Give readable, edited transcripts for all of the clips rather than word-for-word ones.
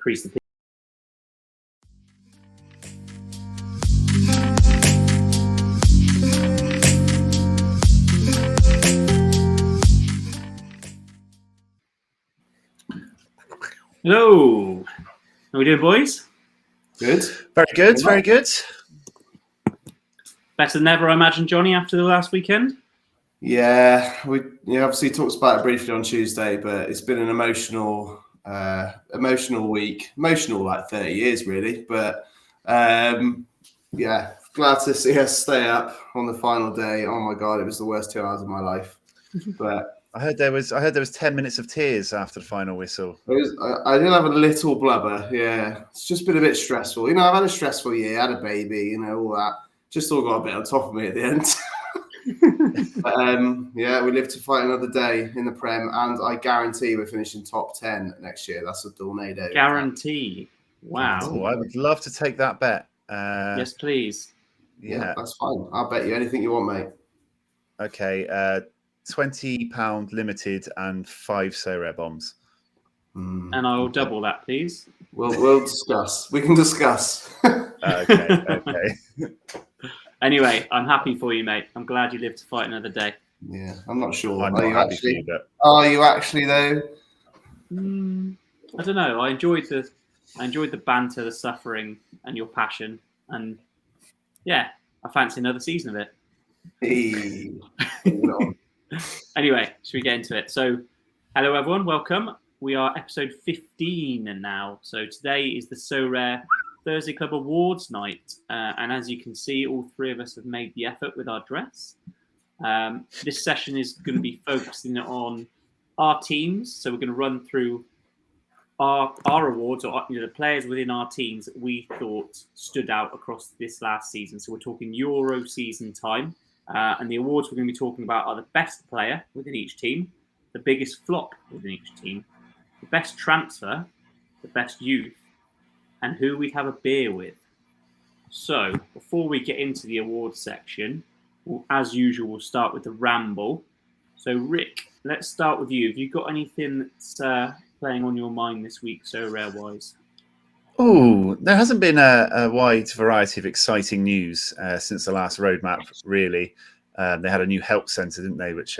increase the. Hello. How we doing, boys? Good. Very good. Very good. Better than ever, I imagine, Johnny, after the last weekend? Yeah, we obviously talked about it briefly on Tuesday, but it's been an emotional week. Emotional like 30 years, really. But yeah, glad to see us stay up on the final day. Oh my God, it was the worst 2 hours of my life. But I heard there was 10 minutes of tears after the final whistle. I did have a little blubber. Yeah, it's just been a bit stressful. I've had a stressful year, had a baby, all that. Just all got a bit on top of me at the end. But, yeah, we live to fight another day in the Prem, and I guarantee we're finishing top 10 next year. That's a tornado. Guarantee. Wow. Oh, I would love to take that bet. Yes, please. Yeah, that's fine. I'll bet you anything you want, mate. Okay, £20 limited and 5 Sorare bombs. And I will double that, please. We'll discuss. We can discuss. Okay. Anyway, I'm happy for you, mate. I'm glad you lived to fight another day. Yeah, I'm not sure. I'm Are not you happy actually? for you, but... Are you actually though? I don't know. I enjoyed the banter, the suffering, and your passion. And yeah, I fancy another season of it. Hey. Anyway, should we get into it? So, hello everyone, welcome. We are episode 15 now. So today is the Sorare Thursday Club Awards night. And as you can see, all three of us have made the effort with our dress. This session is going to be focusing on our teams. So we're going to run through our awards, or the players within our teams that we thought stood out across this last season. So we're talking Euro season time. And the awards we're going to be talking about are the best player within each team, the biggest flop within each team, the best transfer, the best youth, and who we'd have a beer with. So before we get into the awards section, as usual, we'll start with the ramble. So Rick, let's start with you. Have you got anything that's playing on your mind this week, Sorare-wise? Oh, there hasn't been a wide variety of exciting news since the last roadmap, really. They had a new help centre, didn't they? Which,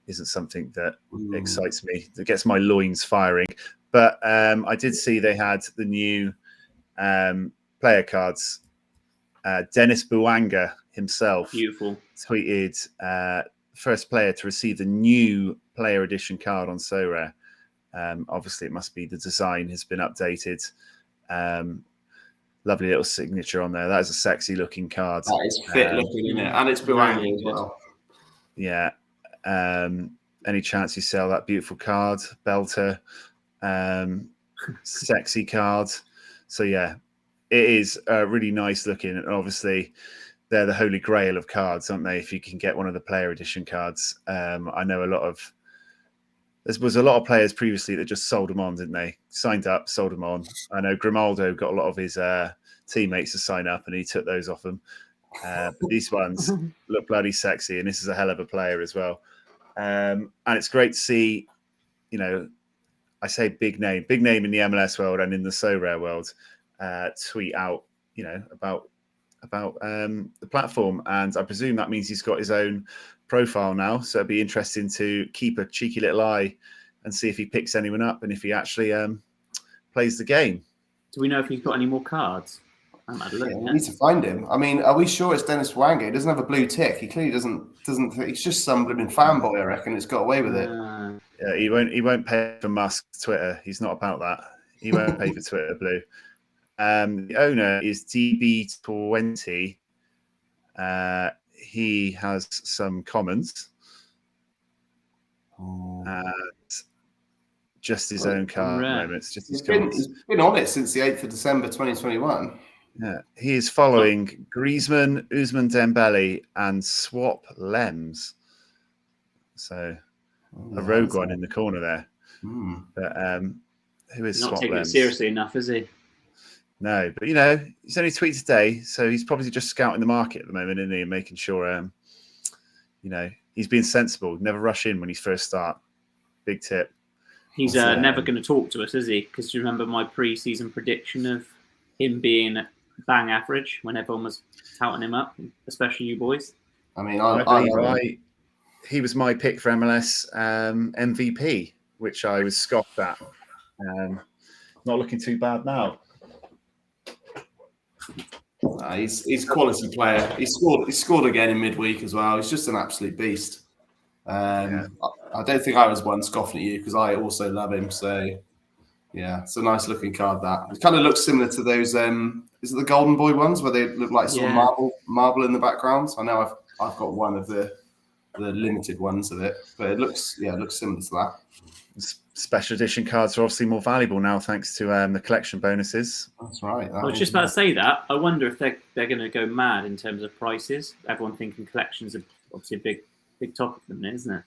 isn't something that excites me. That gets my loins firing. But I did see they had the new player cards. Dennis Bouanga himself tweeted first player to receive the new player edition card on Sorare. Obviously, it must be the design has been updated. Lovely little signature on there. That is a sexy looking card. That is fit looking, isn't it? And it's Bouanga as well. Yeah. Any chance you sell that beautiful card, belter, sexy card. So yeah, it is really nice looking. And obviously, they're the holy grail of cards, aren't they? If you can get one of the player edition cards, I know there was a lot of players previously that just sold them on, didn't they? Signed up, sold them on. I know Grimaldo got a lot of his teammates to sign up, and he took those off them. But these ones look bloody sexy, and this is a hell of a player as well. And it's great to see, I say big name in the MLS world and in the Sorare world, tweet out, about the platform. And I presume that means he's got his own profile now. So it'd be interesting to keep a cheeky little eye and see if he picks anyone up and if he actually plays the game. Do we know if he's got any more cards? We need to find him. I mean, are we sure it's Dennis Bouanga? He doesn't have a blue tick. He clearly doesn't. He's just some blooming fanboy, I reckon. It's got away with it. Yeah, he won't pay for Musk's Twitter. He's not about that. He won't pay for Twitter blue. The owner is DB20. He has some comments. Just his own card at the moment. It's just his comments. He's been on it since the 8th of December 2021. Yeah, he is following Griezmann, Ousmane Dembele, and Swap Lems. So a rogue one in the corner there. But who is Swap Lems? Not taking it seriously enough, is he? No, but he's only tweeted today, so he's probably just scouting the market at the moment, isn't he? And making sure, he's being sensible. Never rush in when you first start. Big tip. He's never going to talk to us, is he? Because do you remember my pre-season prediction of him being bang average when everyone was touting him up, especially you boys? I mean, he was my pick for MLS MVP, which I was scoffed at. Not looking too bad now. He's a quality player. He scored again in midweek as well. He's just an absolute beast. I don't think I was one scoffing at you because I also love him. So yeah, it's a nice looking card. That it kind of looks similar to those. Is it the Golden Boy ones where they look like sort of marble in the background? I know I've got one of the limited ones of it, but it looks similar to that. Special edition cards are obviously more valuable now thanks to the collection bonuses. That's right. I was just about to say that. I wonder if they're going to go mad in terms of prices. Everyone thinking collections are obviously a big topic for them, isn't it?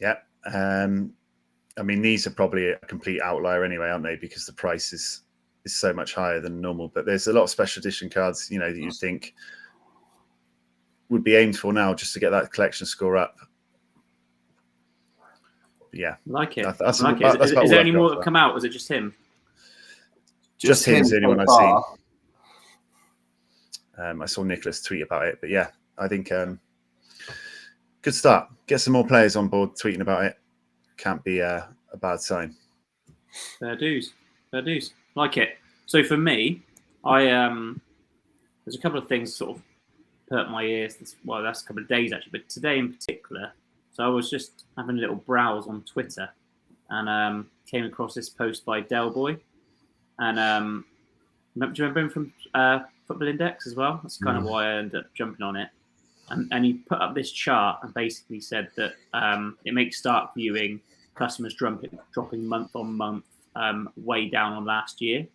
Yeah. I mean, these are probably a complete outlier anyway, aren't they? Because the price is so much higher than normal. But there's a lot of special edition cards, that you think would be aimed for now just to get that collection score up. Yeah, like it. That's like it. Is there any more that have come out? Or is it just him? Just him's the only one I've seen. I saw Nicholas tweet about it, but yeah, I think good start. Get some more players on board tweeting about it. Can't be a bad sign. Fair dues. Like it. So for me, there's a couple of things sort of hurt my ears. That's a couple of days actually, but today in particular. So I was just having a little browse on Twitter and came across this post by Del Boy. And do you remember him from Football Index as well? That's kind of why I ended up jumping on it. And he put up this chart and basically said that it makes start viewing customers dropping month on month way down on last year.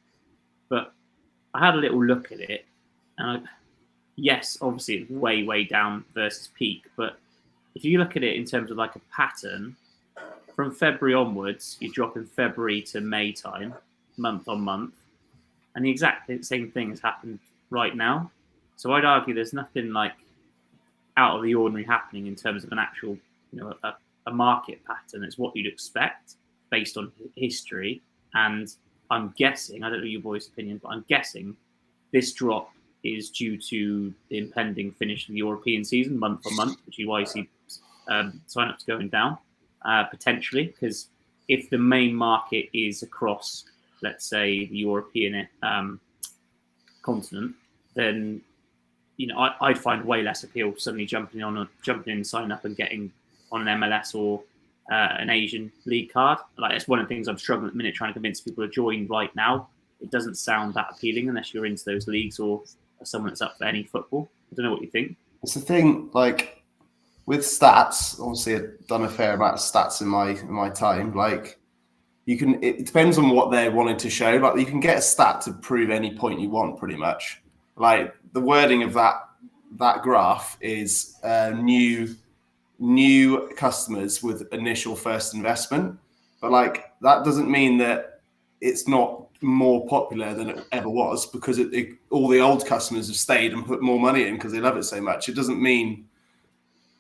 But I had a little look at it. And yes, obviously it's way down versus peak. But if you look at it in terms of like a pattern, from February onwards, you drop in February to May time, month on month. And the exact same thing has happened right now. So I'd argue there's nothing like out of the ordinary happening in terms of an actual, a market pattern. It's what you'd expect based on history. And I'm guessing, I don't know your boys' opinion, but I'm guessing this drop is due to the impending finish of the European season, month on month, which is why you see sign-ups going down, potentially, because if the main market is across, let's say, the European continent, then I'd find way less appeal suddenly jumping in, sign up, and getting on an MLS or an Asian league card. Like it's one of the things I'm struggling at the minute, trying to convince people to join right now. It doesn't sound that appealing unless you're into those leagues or someone that's up for any football. I don't know what you think. It's the thing, like with stats. Obviously, I've done a fair amount of stats in my time. Like it depends on what they're wanting to show. Like you can get a stat to prove any point you want, pretty much. Like the wording of that graph is new customers with initial first investment, but like that doesn't mean that it's not more popular than it ever was because all the old customers have stayed and put more money in because they love it so much. It doesn't mean,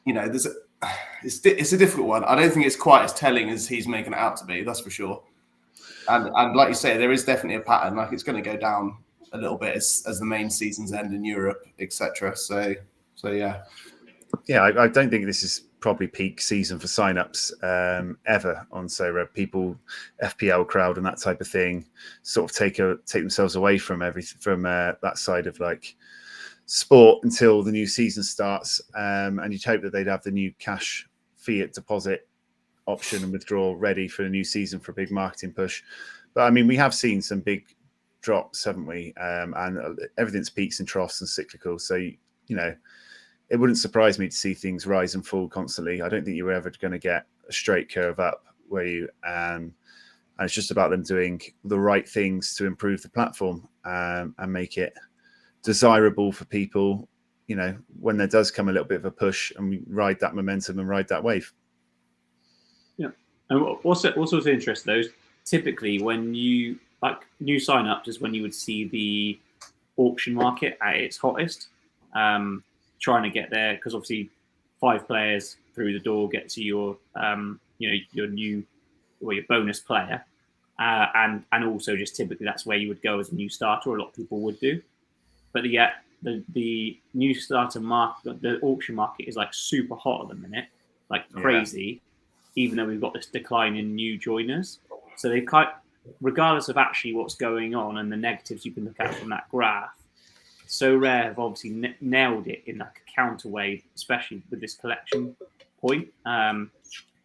it's a difficult one. I don't think it's quite as telling as he's making it out to be. That's for sure. And like you say, there is definitely a pattern. Like it's going to go down a little bit as the main seasons end in Europe, etc. So yeah. Yeah, I don't think this is probably peak season for signups ever on Sorare. People, FPL crowd and that type of thing, sort of take themselves away from that side of like sport until the new season starts. And you'd hope that they'd have the new cash fiat deposit option and withdrawal ready for the new season for a big marketing push. But I mean, we have seen some big drops, haven't we? And everything's peaks and troughs and cyclical. So, it wouldn't surprise me to see things rise and fall constantly. I don't think you were ever going to get a straight curve up, were you? And it's just about them doing the right things to improve the platform and make it desirable for people, when there does come a little bit of a push and we ride that momentum and ride that wave. Yeah. And what's interesting, though, is typically when you, like new sign-ups is when you would see the auction market at its hottest. Trying to get there because obviously 5 players through the door get to your your new your bonus player, and also just typically that's where you would go as a new starter. Or a lot of people would do, but yet the new starter market, the auction market is like super hot at the minute, like crazy. Even though we've got this decline in new joiners, so they've regardless of actually what's going on and the negatives you can look at from that graph. Sorare have obviously nailed it in like a counter way, especially with this collection point. And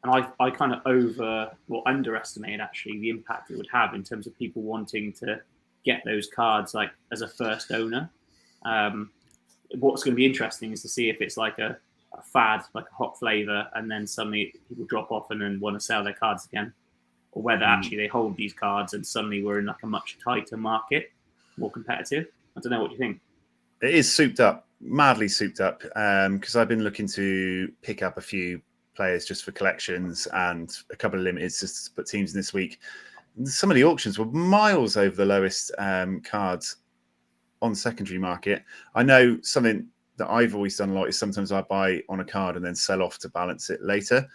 I kind of underestimated actually the impact it would have in terms of people wanting to get those cards like as a first owner. What's going to be interesting is to see if it's like a fad, like a hot flavor, and then suddenly people drop off and then want to sell their cards again, or whether actually they hold these cards and suddenly we're in like a much tighter market, more competitive. I don't know. What do you think? It is souped up, madly souped up, because I've been looking to pick up a few players just for collections and a couple of limiteds just to put teams in this week. Some of the auctions were miles over the lowest cards on the secondary market. I know something that I've always done a lot is sometimes I buy on a card and then sell off to balance it later.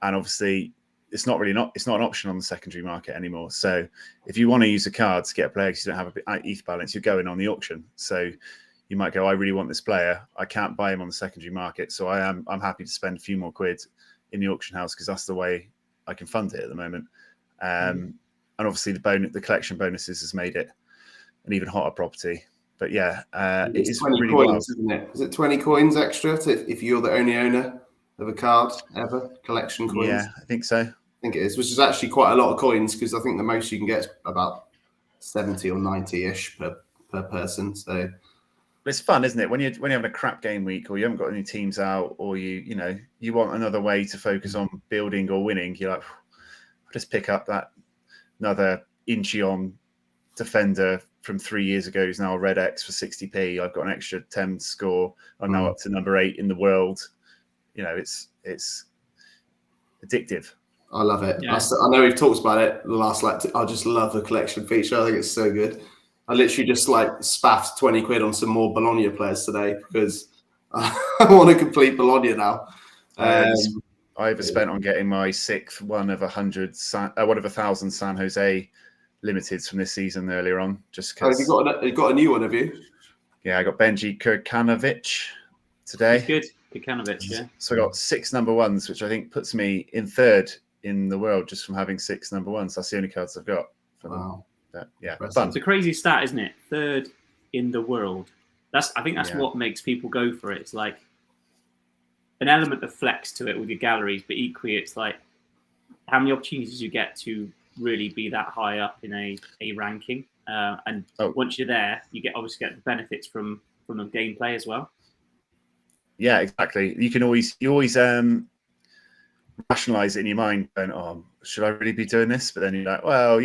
And obviously it's not an option on the secondary market anymore. So if you want to use a card to get a player because you don't have an ETH balance, you're going on the auction. So you might go, I really want this player. I can't buy him on the secondary market. So I'm happy to spend a few more quid in the auction house because that's the way I can fund it at the moment. And obviously the collection bonuses has made it an even hotter property. But yeah, it is 20 really coins, wild. isn't it? Is it 20 coins extra if you're the only owner of a card ever? Collection coins? Yeah, I think so. I think it is, which is actually quite a lot of coins because I think the most you can get is about 70 or 90-ish per person. So it's fun, isn't it? When you're having a crap game week or you haven't got any teams out or you want another way to focus on building or winning, you're like, I'll just pick up that another Incheon defender from 3 years ago who's now a red X for 60p. I've got an extra 10 score. I'm now up to number 8 in the world. It's addictive. I love it. Yeah. I know we've talked about it the last I just love the collection feature. I think it's so good. I literally just spaffed 20 quid on some more Bologna players today because I want to complete Bologna now. I overspent on getting my 6th one of 1,000 San Jose limiteds from this season earlier on. Just because you got a new one, have you? Yeah, I got Benji Kirkanovic today. Good, Kirkanovic. Yeah. So I got 6 number 1s, which I think puts me in 3rd in the world just from having 6 number 1s. That's the only cards I've got. Wow. But yeah, fun. It's a crazy stat, isn't it? 3rd in the world. I think that's what makes people go for it. It's like an element of flex to it with your galleries, but equally it's like how many opportunities you get to really be that high up in a ranking. Once you're there, you obviously get the benefits from the gameplay as well. Yeah, exactly. You always rationalize it in your mind going, oh, should I really be doing this? But then you're like, well,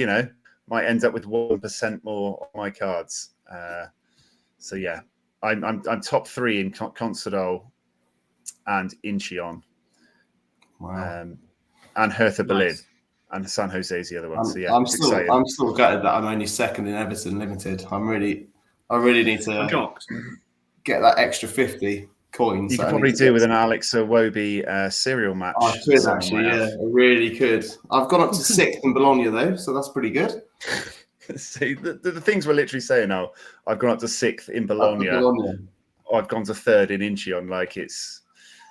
might end up with 1% more on my cards. So yeah, I'm top 3 in Consadole and Incheon. Wow. And Hertha Berlin. Nice. And San Jose is the other one. So yeah, I'm it's exciting. I'm still gutted that I'm only 2nd in Everton Limited. I really need to get that extra 50 coins. You could probably do with an Alex Iwobi serial match. I could actually, yeah, I really could. I've gone up to 6th in Bologna though, so that's pretty good. See, the things we're literally saying now, I've gone up to 6th in Bologna. I've gone to 3rd in Incheon. Like it's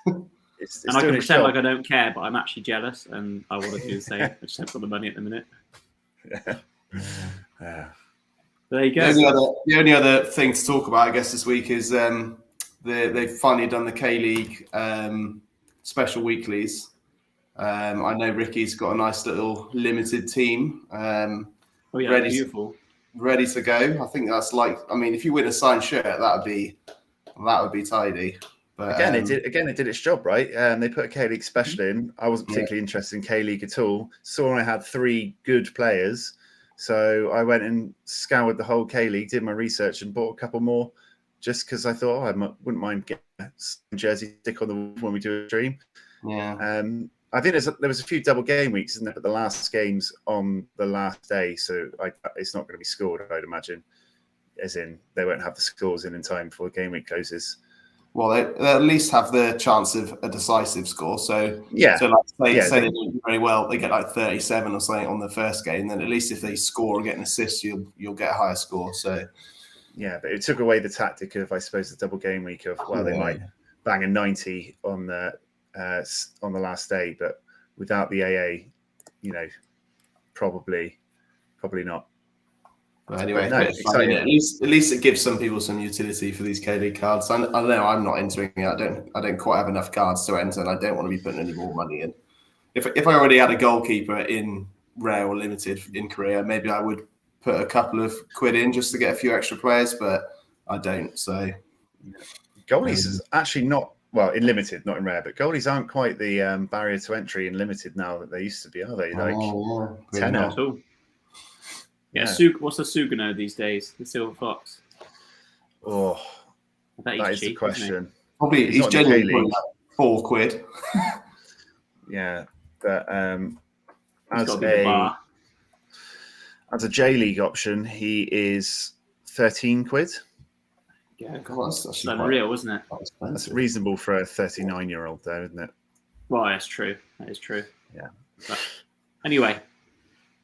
and I can pretend like I don't care, but I'm actually jealous and I want to do the same. I just haven't got the money at the minute. Yeah. There you go. The only other thing to talk about, I guess, this week is they've finally done the K-League special weeklies. I know Ricky's got a nice little limited team. Beautiful. Ready to go. I think that's if you win a signed shirt, that would be tidy. But Again, it did its job, right? They put a K-League special in. I wasn't particularly interested in K-League at all. Saw I had 3 good players. So I went and scoured the whole K-League, did my research and bought a couple more just because I thought I wouldn't mind getting a jersey stick on the wall when we do a stream. Yeah. I think there was a few double game weeks, isn't there? But the last game's on the last day. So it's not going to be scored, I'd imagine. As in, they won't have the scores in time before the game week closes. well, they at least have the chance of a decisive score. So Yeah. So like say they they do very well, they get like 37 or something on the first game. Then at least if they score or get an assist, you'll get a higher score. So yeah, but it took away the tactic of, I suppose, the double game week of they might bang a 90 on the last day, but without the AA, probably not. But anyway, no, exciting. At least it gives some people some utility for these K-League cards. I know I'm not entering it. I don't quite have enough cards to enter, and I don't want to be putting any more money in. If I already had a goalkeeper in rare or limited in Korea, maybe I would put a couple of quid in just to get a few extra players, but I don't. So goalies is actually not in limited, not in rare, but goalies aren't quite the barrier to entry in limited now that they used to be, are they? Like tenner. Yeah, what's a Sugano these days? The Silver Fox. Oh, that is cheap, the question. Probably he's genuinely like 4 quid. Yeah, but as a J League option, he is 13 quid. Yeah, that's unreal, isn't it? That's reasonable for a 39-year-old, though, isn't it? Well, that's true. That is true. Yeah. But anyway,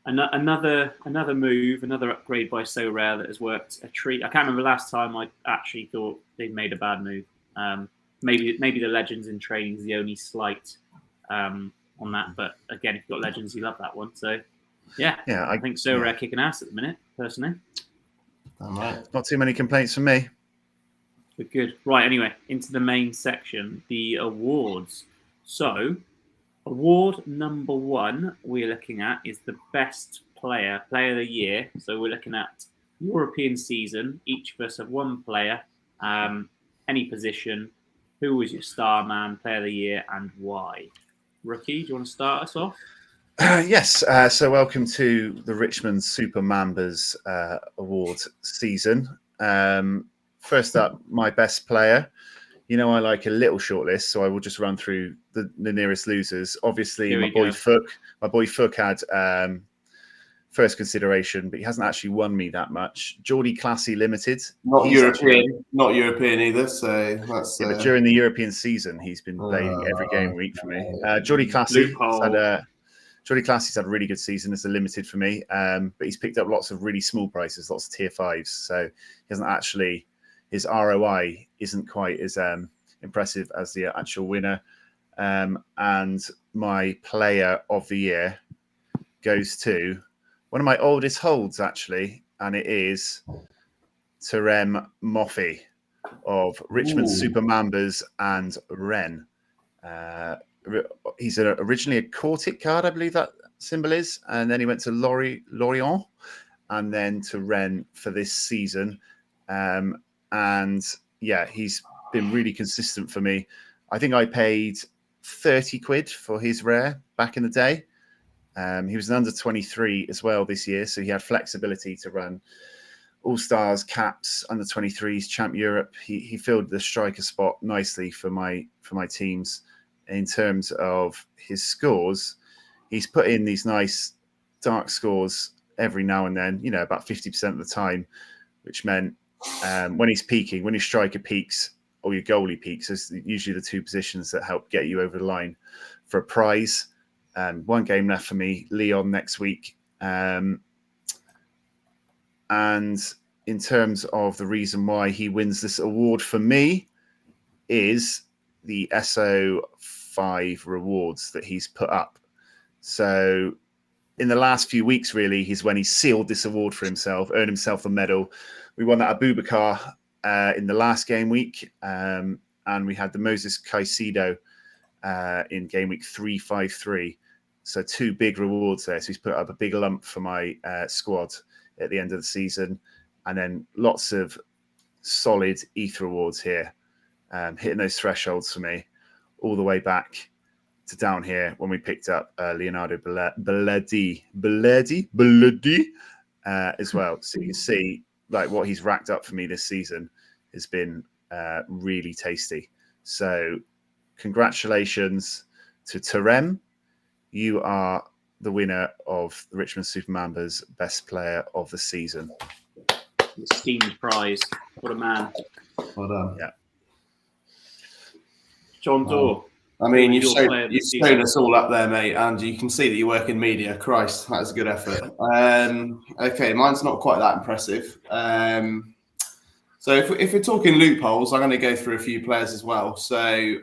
another move, another upgrade by Sorare that has worked a treat. I can't remember last time I actually thought they'd made a bad move. Maybe the Legends in training is the only slight on that. But again, if you've got Legends, you love that one. So yeah, I think Sorare kicking ass at the minute, personally. Not too many complaints from me. We're good. Right, anyway, into the main section, the awards. So, award number 1 we're looking at is the best player of the year. So we're looking at European season. Each of us have one player, any position. Who was your star man, player of the year, and why? Rookie, do you want to start us off? Yes. So welcome to the Richmond Super Mambas award season. First up, my best player. I like a little shortlist, so I will just run through the nearest losers. Obviously, my boy Fook had first consideration, but he hasn't actually won me that much. Geordie Classy Limited. Not European either, so that's... but during the European season, he's been playing every game week for me. Geordie Classy Classy's had a really good season as a limited for me, but he's picked up lots of really small prices, lots of tier 5s, so he hasn't actually... His ROI isn't quite as impressive as the actual winner. And my player of the year goes to one of my oldest holds, actually, and it is Terem Moffey of Richmond Super Mambas and Rennes. He's originally a Cortic card, I believe that symbol is, and then he went to Lorient and then to Rennes for this season. And yeah, he's been really consistent for me. I think I paid 30 quid for his rare back in the day. He was an under 23 as well this year, so he had flexibility to run All Stars, Caps, under 23s, Champ Europe. He filled the striker spot nicely for my teams. In terms of his scores, he's put in these nice dark scores every now and then, about 50% of the time, which meant when he's peaking, when your striker peaks or your goalie peaks, is usually the two positions that help get you over the line for a prize. One game left for me, Lyon next week. And in terms of the reason why he wins this award for me is the SO5 rewards that he's put up. So in the last few weeks, really, is when he sealed this award for himself, earned himself a medal. We won that Abubakar in the last game week, and we had the Moses Caicedo in game week 353. So 2 big rewards there. So he's put up a big lump for my squad at the end of the season, and then lots of solid ETH rewards here, hitting those thresholds for me all the way back to down here when we picked up Leonardo Beledi as well. So you can see like what he's racked up for me this season has been really tasty. So congratulations to Terem. You are the winner of the Richmond Super Mambas Best Player of the Season. Esteemed prize. What a man. Well done. Yeah. John Doerr. I mean, Who was your player of the you've season? shown us all up there, mate, and you can see that you work in media. Christ, that is a good effort. Okay, mine's not quite that impressive. So if we're talking loopholes, I'm going to go through a few players as well. So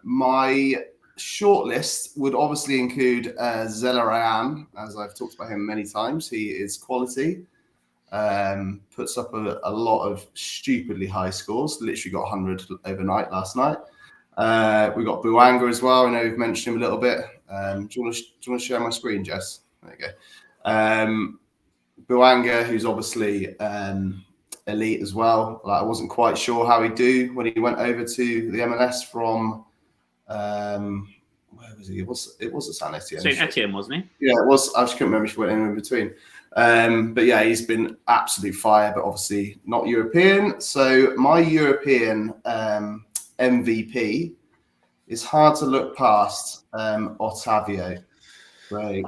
my shortlist would obviously include Zelarayan, as I've talked about him many times. He is quality. Puts up a lot of stupidly high scores. Literally got 100 overnight last night. We got Buanga as well. I know we've mentioned him a little bit. Do you want to share my screen, Jess? There you go. Buanga, who's obviously elite as well. Like, I wasn't quite sure how he'd do when he went over to the MLS from where was he? It was a San Etienne. Saint Etienne, wasn't he? Yeah, it was. I just couldn't remember if he went in between. But yeah, he's been absolute fire, but obviously not European. So my European MVP is hard to look past Otavio. Right.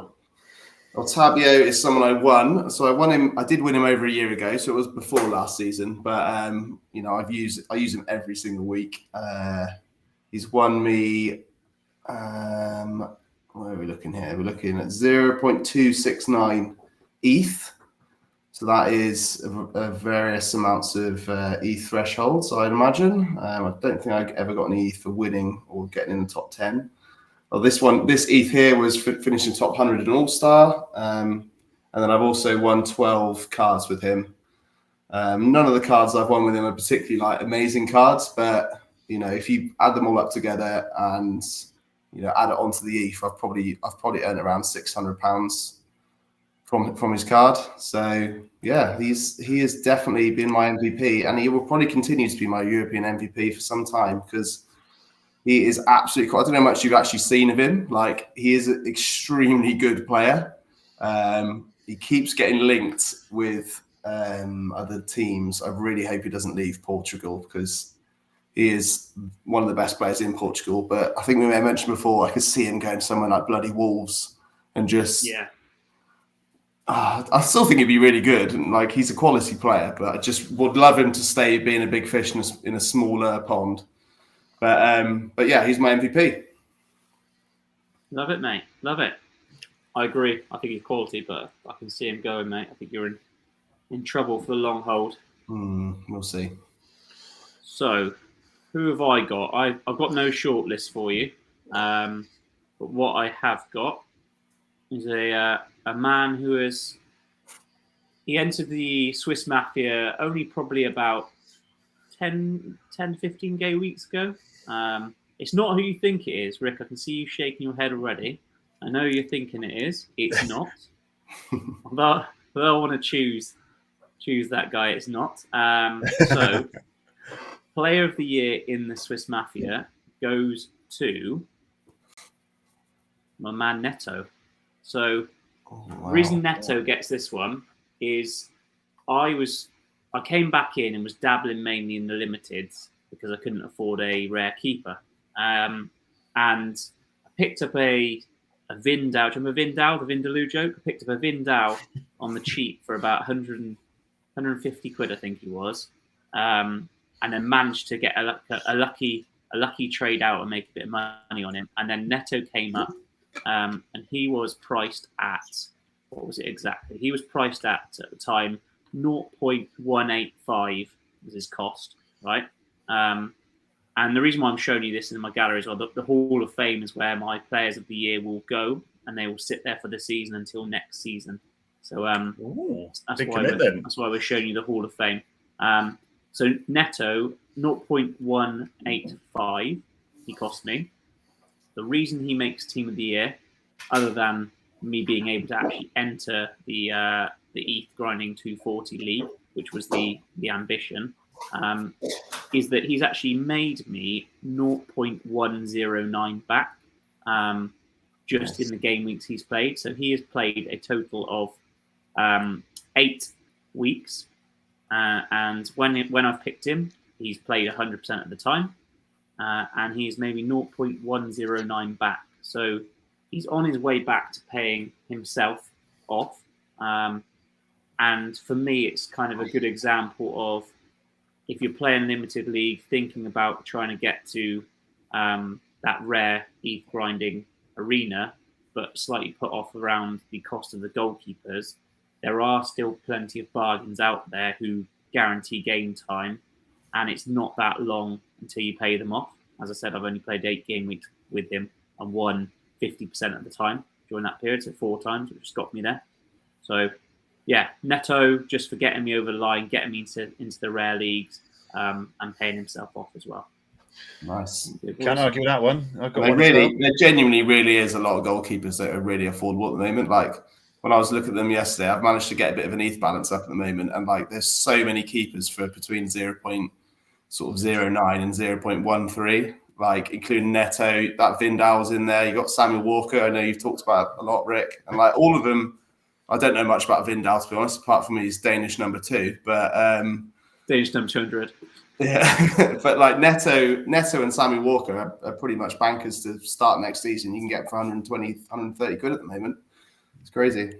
Otavio is someone I won. So I won him. I did win him over a year ago, so it was before last season. But I use him every single week. He's won me. Where are we looking here? We're looking at 0.269 ETH. So that is various amounts of ETH thresholds, I'd imagine. I don't think I ever got any ETH for winning or getting in the top 10. Well, this ETH here was finishing top 100 in All-Star. And then I've also won 12 cards with him. None of the cards I've won with him are particularly like amazing cards, but if you add them all up together and add it onto the ETH, I've probably earned around £600 from his card. So yeah, he has definitely been my MVP, and he will probably continue to be my European MVP for some time because he is absolutely cool. I don't know how much you've actually seen of him. Like, he is an extremely good player. He keeps getting linked with other teams. I really hope he doesn't leave Portugal because he is one of the best players in Portugal. But I think we may have mentioned before, I could see him going somewhere like bloody Wolves and just... Yeah. I still think he'd be really good. And like, he's a quality player, but I just would love him to stay being a big fish in a smaller pond. But yeah, he's my MVP. Love it, mate. Love it. I agree. I think he's quality, but I can see him going, mate. I think you're in trouble for the long hold. We'll see. So, who have I got? I've got no shortlist for you. But what I have got is a man who he entered the Swiss Mafia only probably about 10, 15 gay weeks ago. It's not who you think it is, Rick. I can see you shaking your head already. I know you're thinking it is. It's not. But I want to choose that guy. It's not. So, Player of the Year in the Swiss Mafia goes to my man Neto. So, The reason Neto gets this one is I came back in and was dabbling mainly in the limiteds because I couldn't afford a rare keeper. And I picked up a Vindal. Do you remember Vindal, the Vindaloo joke? I picked up a Vindal on the cheap for about 150 quid, I think he was. And then managed to get a lucky trade out and make a bit of money on him. And then Neto came up, and he was priced at, what was it exactly? He was priced at the time 0.185 was his cost, right? And the reason why I'm showing you this in my gallery as well, the Hall of Fame is where my players of the year will go, and they will sit there for the season until next season. So that's why we're showing you the Hall of Fame. So Neto, 0.185 he cost me. The reason he makes Team of the Year, other than me being able to actually enter the ETH grinding 240 league, which was the ambition, is that he's actually made me 0.109 back just in the game weeks he's played. So he has played a total of 8 weeks. And when I've picked him, he's played 100% of the time. And he's maybe 0.109 back. So he's on his way back to paying himself off. And for me, it's kind of a good example of if you're playing limited league, thinking about trying to get to that rare ETH grinding arena, but slightly put off around the cost of the goalkeepers, there are still plenty of bargains out there who guarantee game time, and it's not that long until you pay them off. As I said, I've only played 8 game weeks with him and won 50% of the time during that period, so 4 times, which got me there. So, yeah, Neto just for getting me over the line, getting me into the rare leagues, and paying himself off as well. Nice. Can't argue with that one. I've got one really, as well. there genuinely really is a lot of goalkeepers that are really affordable at the moment. Like when I was looking at them yesterday, I've managed to get a bit of an ETH balance up at the moment, and like there's so many keepers for between 0.09 and 0.13, like including Neto. That Vindal's in there. You got Samuel Walker. I know you've talked about a lot, Rick, and like all of them. I don't know much about Vindal, to be honest, apart from he's Danish number 2, but Danish number 200. Yeah, but like Neto and Sammy Walker are pretty much bankers to start next season. You can get for 120, 130 quid at the moment. It's crazy.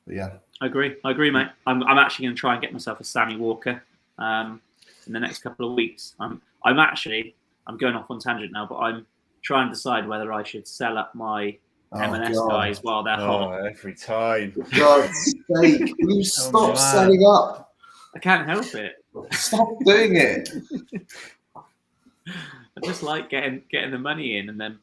But yeah. I agree, mate. I'm actually going to try and get myself a Sammy Walker in the next couple of weeks. I'm going off on tangent now, but I'm trying to decide whether I should sell up my M&S guys while they're hot. Every time. For God's sake, can you stop selling up? I can't help it. Stop doing it. I just like getting the money in and then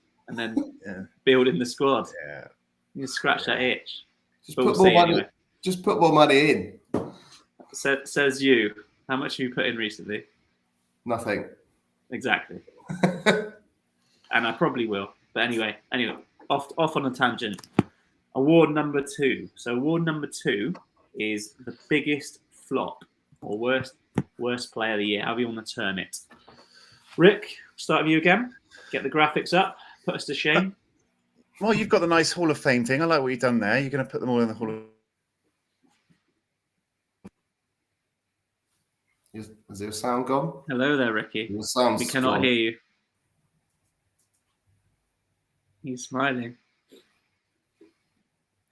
building the squad. Yeah. You scratch that itch. Just put more money. Anyway. Just put more money in. Says you. How much have you put in recently? Nothing. Exactly. And I probably will. But anyway, off on a tangent. Award number 2. So award number 2 is the biggest flop or worst player of the year, however you want to term it. Rick, start with you again. Get the graphics up. Put us to shame. Well, you've got the nice Hall of Fame thing. I like what you've done there. You're going to put them all in the Hall of Is there sound gone? Hello there, Ricky. We cannot hear you. He's smiling.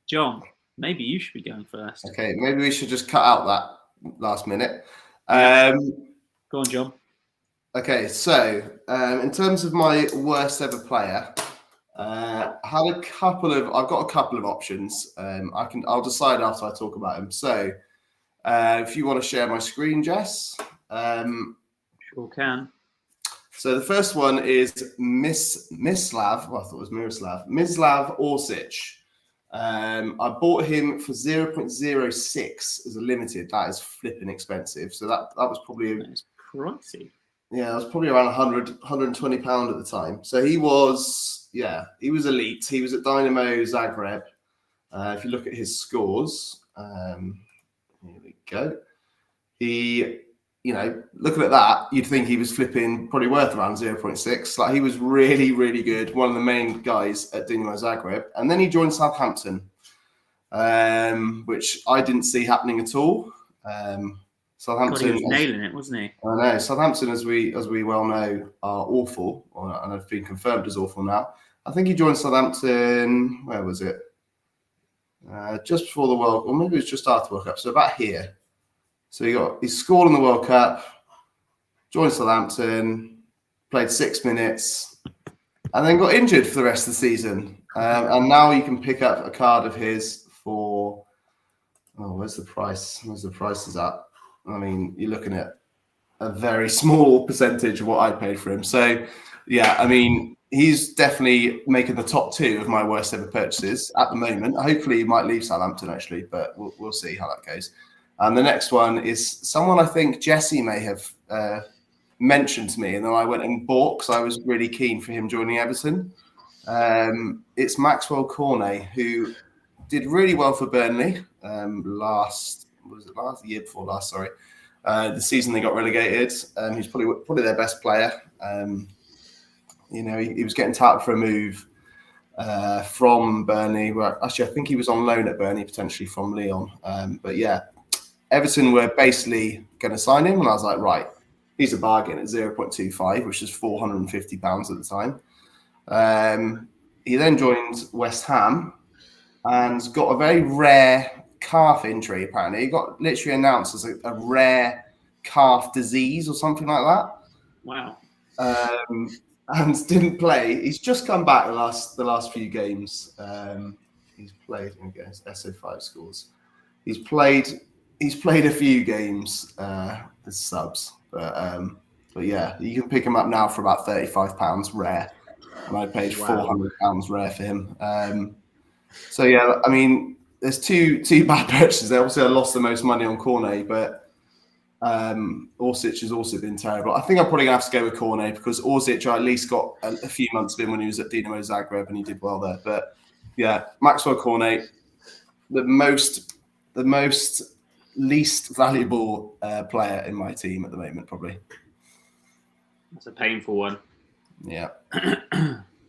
John, maybe you should be going first. Okay, maybe we should just cut out that last minute. Go on, John. Okay, so in terms of my worst ever player, I've got a couple of options. I'll decide after I talk about him. So if you want to share my screen, Jess. Sure can. So the first one is Mislav. Well, I thought it was Miroslav. Mislav Orsic. I bought him for 0.06 as a limited. That is flipping expensive. So that was probably pricey. Yeah, it was probably around 120 pound at the time. So he was elite. He was at Dynamo Zagreb. If you look at his scores, here we go. Looking at that, you'd think he was flipping probably worth around 0.6. Like he was really, really good. One of the main guys at Dynamo Zagreb. And then he joined Southampton, which I didn't see happening at all. Southampton, God, he was nailing it, wasn't he? I know. Southampton, as we well know, are awful, and have been confirmed as awful now. I think he joined Southampton. Where was it? Just before the World, or maybe it was just after the World Cup. So about here. So he scored in the World Cup, joined Southampton, played 6 minutes, and then got injured for the rest of the season. And now you can pick up a card of his for. Oh, where's the price? Where's the prices at? I mean, you're looking at a very small percentage of what I paid for him. So, yeah, I mean, he's definitely making the top 2 of my worst ever purchases at the moment. Hopefully, he might leave Southampton, actually, but we'll see how that goes. And the next one is someone I think Jesse may have mentioned to me, and then I went and bought because I was really keen for him joining Everton. It's Maxwell Cornet, who did really well for Burnley year before last, sorry. The season they got relegated. He's probably their best player. He was getting touted for a move from Burnley. Well, actually, I think he was on loan at Burnley, potentially from Lyon. But yeah, Everton were basically going to sign him, and I was like, right, he's a bargain at 0.25, which is £450 at the time. He then joined West Ham and got a very rare calf injury, apparently. He got literally announced as a rare calf disease or something like that. Wow. and didn't play. He's just come back the last few games. He's played against SO5 scores. He's played a few games as subs, but yeah, you can pick him up now for about £35 rare, and I paid £400 rare for him. So yeah, I mean, there's two bad purchases. Obviously, I lost the most money on Cornet, but Orsic has also been terrible. I think I'm probably gonna have to go with Cornet because Orsic I at least got a few months of him when he was at Dinamo Zagreb and he did well there. But yeah, Maxwell Cornet, the most least valuable player in my team at the moment, probably. That's a painful one. Yeah.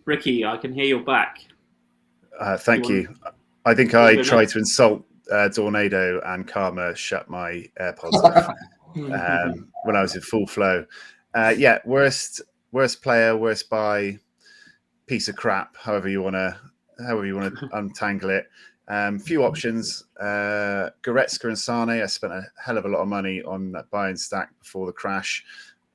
Ricky, I can hear you're back. Thank you. I think I tried to insult Tornado and Karma shut my AirPods off when I was in full flow. Yeah, worst player, worst buy, piece of crap. However you want to untangle it. Few options. Goretzka and Sane. I spent a hell of a lot of money on that buy and stack before the crash,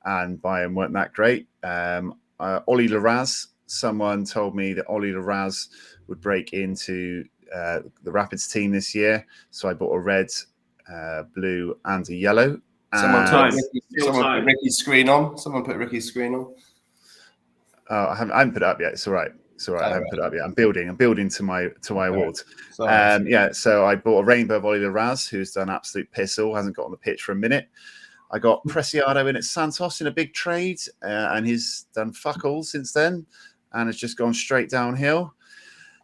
and buying weren't that great. Ollie Larraz. Someone told me that Ollie Larraz would break into the Rapids team this year, so I bought a red, blue, and a yellow. Someone put Ricky's screen on. Oh, I haven't put it up yet. It's all right. I haven't put it up yet. I'm building to my award. Yeah, so I bought a rainbow of Ollie Larraz, who's done absolute piss all, hasn't got on the pitch for a minute. I got Preciado in at Santos in a big trade, and he's done fuck all since then, and has just gone straight downhill.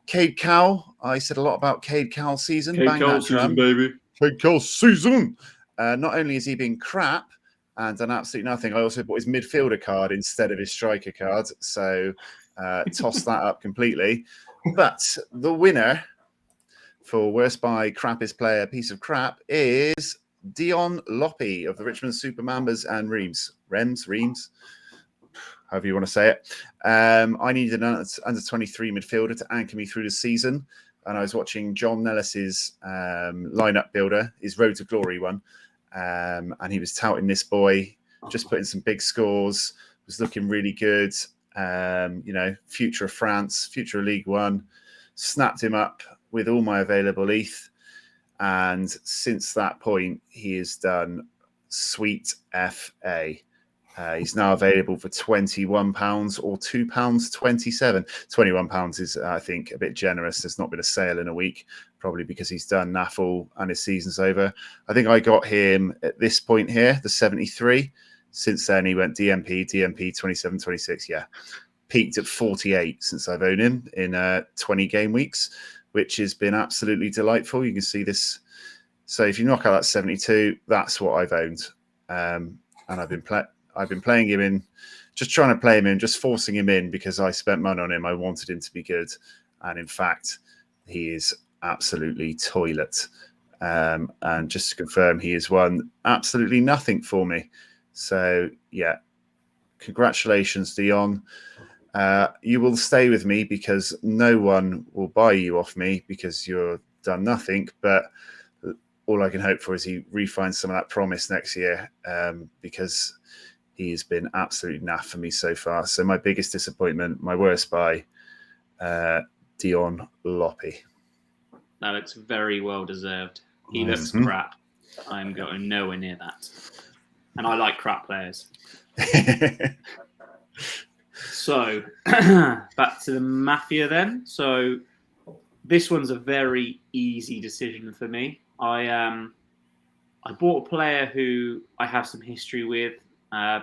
Cade Cowell, I said a lot about Cade Cowell's season. Cade Cowell season, baby. Cade Cowell's season. Not only has he been crap and done absolutely nothing, I also bought his midfielder card instead of his striker card, so tossed that up completely. But the winner for worst buy, crappiest player, piece of crap is Dion Loppy of the Richmond Super Mambas and Reams, however you want to say it. I needed an under 23 midfielder to anchor me through the season, and I was watching John Nellis's lineup builder, his Road to Glory one, and he was touting this boy, just putting some big scores, was looking really good. Future of France, future of League One. Snapped him up with all my available ETH. And since that point, he has done sweet FA. He's now available for £21 or £2.27. £21 is, I think, a bit generous. There's not been a sale in a week, probably because he's done naffle and his season's over. I think I got him at this point here, the 73. Since then, he went DMP, 27, 26. Yeah, peaked at 48 since I've owned him in 20 game weeks, which has been absolutely delightful. You can see this. So if you knock out that 72, that's what I've owned. And I've been playing him in, just trying to play him in, just forcing him in because I spent money on him. I wanted him to be good. And in fact, he is absolutely toilet. And just to confirm, he has won absolutely nothing for me. So, yeah, congratulations, Dion. You will stay with me because no one will buy you off me because you've done nothing. But all I can hope for is he refines some of that promise next year because he's been absolutely naff for me so far. So my biggest disappointment, my worst buy, Dion Loppy. No, it's very well deserved. He looks crap. I'm going nowhere near that. And I like crap players. So, back to the Mafia then. So, this one's a very easy decision for me. I bought a player who I have some history with,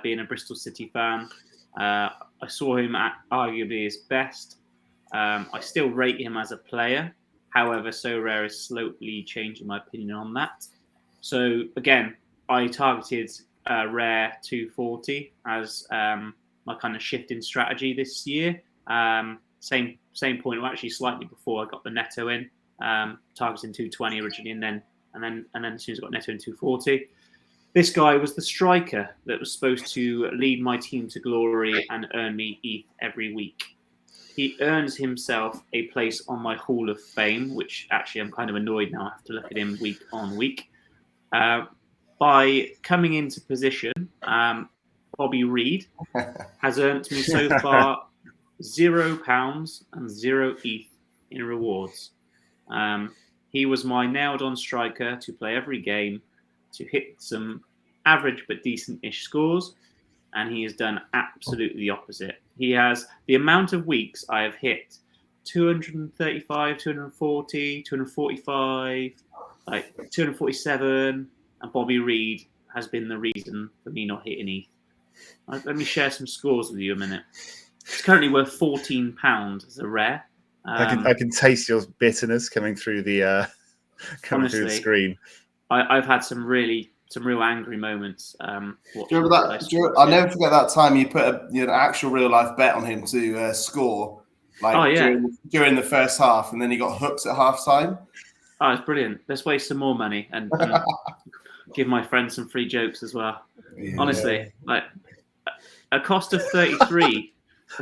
being a Bristol City fan. I saw him at arguably his best. I still rate him as a player. However, Sorare is slowly changing my opinion on that. So, again, I targeted Rare 240 as my kind of shift in strategy this year. Same point, well, actually slightly before I got the Neto in, targeting 220 originally, and then as soon as I got Neto in 240. This guy was the striker that was supposed to lead my team to glory and earn me ETH every week. He earns himself a place on my Hall of Fame, which actually I'm kind of annoyed now. I have to look at him week on week. By coming into position, Bobby Reed, has earned me so far £0 and 0 ETH in rewards. He was my nailed-on striker to play every game, to hit some average but decent-ish scores, and he has done absolutely the opposite. He has the amount of weeks I have hit 235, 240, 245, like 247, and Bobby Reed has been the reason for me not hitting ETH. Let me share some scores with you a minute. It's currently worth £14 as a rare. I can taste your bitterness coming through the Honestly, screen. I've had some real angry moments. Do you remember that? I'll never forget that time you put an actual real life bet on him to score, during the first half, and then he got hooked at half time. Oh, it's brilliant. Let's waste some more money and give my friends some free jokes as well. Yeah. Honestly, like a cost of 33.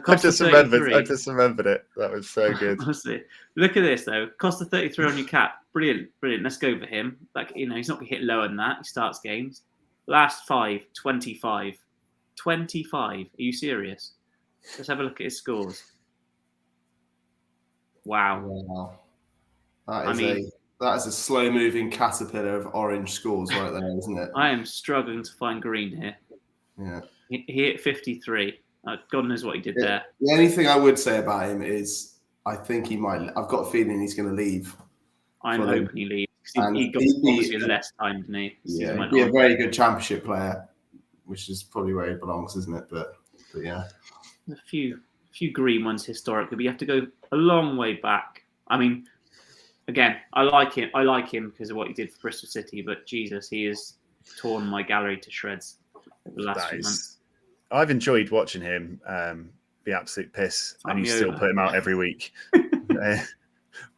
I just remembered it. That was so good. Honestly, look at this though. Cost of 33 on your cap. Brilliant. Let's go for him. Like, he's not gonna hit lower than that. He starts games. Last 5, 25. 25. Are you serious? Let's have a look at his scores. Wow. That is a slow-moving caterpillar of orange scores right there, isn't it? I am struggling to find green here. Yeah. He hit 53. God knows what he did there. The only thing I would say about him is I think he might. I've got a feeling he's going to leave. I'm hoping he leaves because he got obviously less time than he. Yeah, he'd be a very good championship player, which is probably where he belongs, isn't it? But yeah, a few green ones historically, but you have to go a long way back. I mean, again, I like him because of what he did for Bristol City, but Jesus, he has torn my gallery to shreds over the last few months. I've enjoyed watching him be absolute piss, and you still put him out every week.